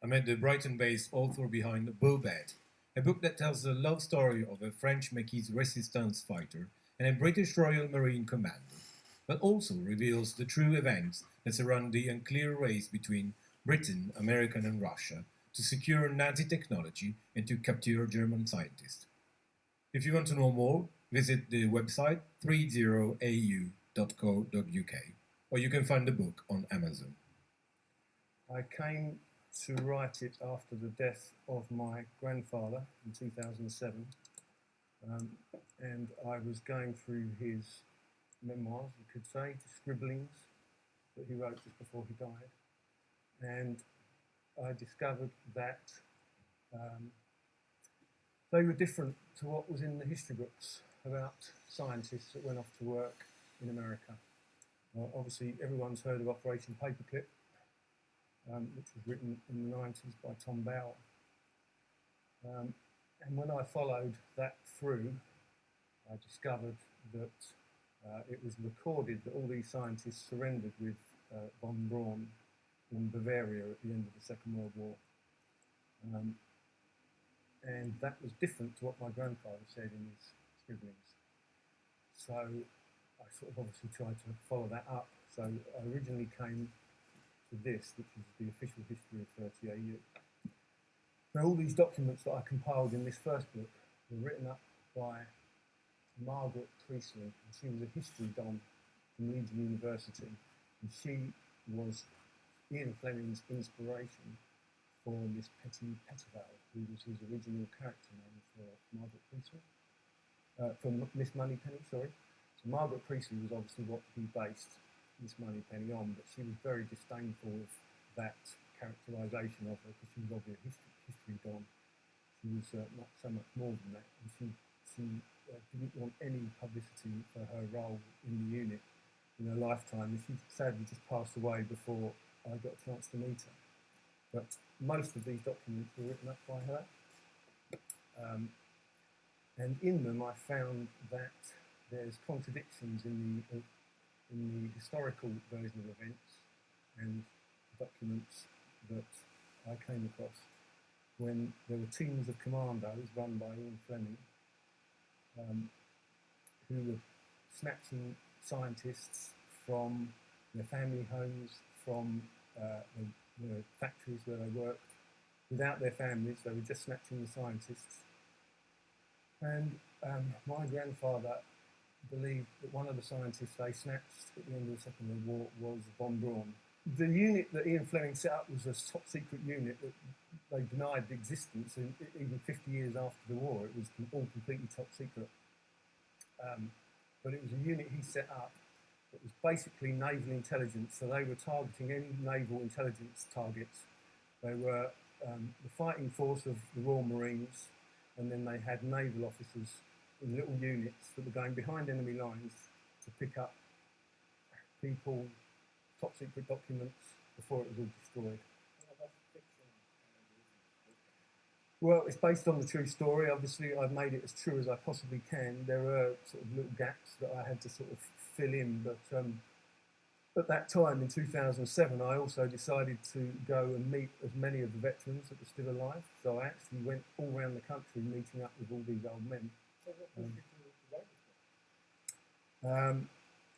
I met the Brighton-based author behind Beau Bête, a book that tells the love story of a French Maquis resistance fighter and a British Royal Marine commando, but also reveals the true events that surround the unclear race between Britain, America, and Russia to secure Nazi technology and to capture German scientists. If you want to know more, visit the website 30au.co.uk, or you can find the book on Amazon. I came to write it after the death of my grandfather in 2007, and I was going through his memoirs, you could say, scribblings that he wrote just before he died, and I discovered that they were different to what was in the history books about scientists that went off to work in America. Obviously, everyone's heard of Operation Paperclip, which was written in the 90s by Tom Bauer. And when I followed that through, I discovered that it was recorded that all these scientists surrendered with Von Braun in Bavaria at the end of the Second World War. And that was different to what my grandfather said in his scribblings. So I sort of obviously tried to follow that up. So I originally came to this, which is the official history of 30AU. Now all these documents that I compiled in this first book were written up by Margaret Priestley, and she was a history don from Leeds University, and she was Ian Fleming's inspiration for Miss Petty Pettival, who was his original character name for Margaret Priestley, for Miss Moneypenny, sorry. So Margaret Priestley was obviously what he based Miss Moneypenny on, but she was very disdainful of that characterisation of her because she was obviously a history don. She was not so much more than that, and she didn't want any publicity for her role in the unit in her lifetime, and she sadly just passed away before I got a chance to meet her. But most of these documents were written up by her, and in them I found that there's contradictions in the historical version of events and documents that I came across when there were teams of commandos run by Ian Fleming who were snatching scientists from their family homes, from the factories where they worked, without their families. They were just snatching the scientists. And my grandfather believed that one of the scientists they snatched at the end of the Second World War was Von Braun. The unit that Ian Fleming set up was a top secret unit that they denied the existence, and even 50 years after the war it was all completely top secret. But it was a unit he set up that was basically naval intelligence, so they were targeting any naval intelligence targets. They were the fighting force of the Royal Marines, and then they had naval officers in little units that were going behind enemy lines to pick up people, top secret documents, before it was all destroyed. Well, it's based on the true story. Obviously, I've made it as true as I possibly can. There are sort of little gaps that I had to sort of fill in, but at that time in 2007, I also decided to go and meet as many of the veterans that were still alive. So I actually went all around the country meeting up with all these old men.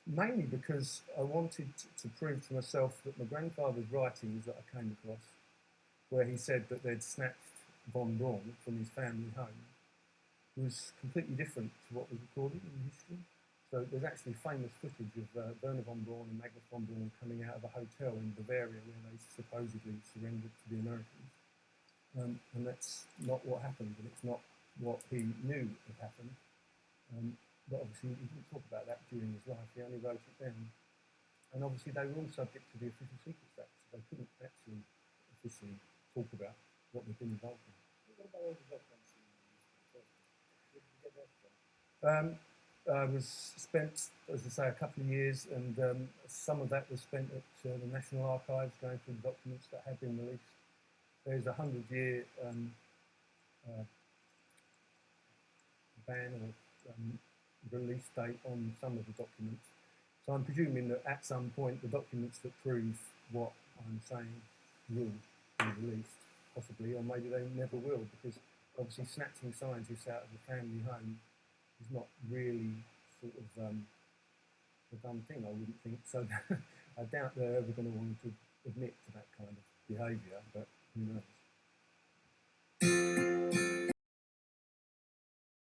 Mainly because I wanted to prove to myself that my grandfather's writings that I came across, where he said that they'd snatched Von Braun from his family home, was completely different to what was recorded in history. So there's actually famous footage of Werner von Braun and Magnus Von Braun coming out of a hotel in Bavaria where they supposedly surrendered to the Americans. And that's not what happened, and it's not what he knew had happened. But obviously he didn't talk about that during his life, he only wrote it down. And obviously they were all subject to the Official Secrets Act, so they couldn't actually officially talk about what they've been involved in. What about all the documents you used? Where did you get that from? I was spent, as I say, a couple of years, and some of that was spent at the National Archives, going through the documents that had been released. There's a 100-year ban or release date on some of the documents. So I'm presuming that at some point the documents that prove what I'm saying will be released. possibly, or maybe they never will, because obviously snatching scientists out of the family home is not really sort of a done thing, I wouldn't think. So I doubt they're ever going to want to admit to that kind of behaviour, but who knows.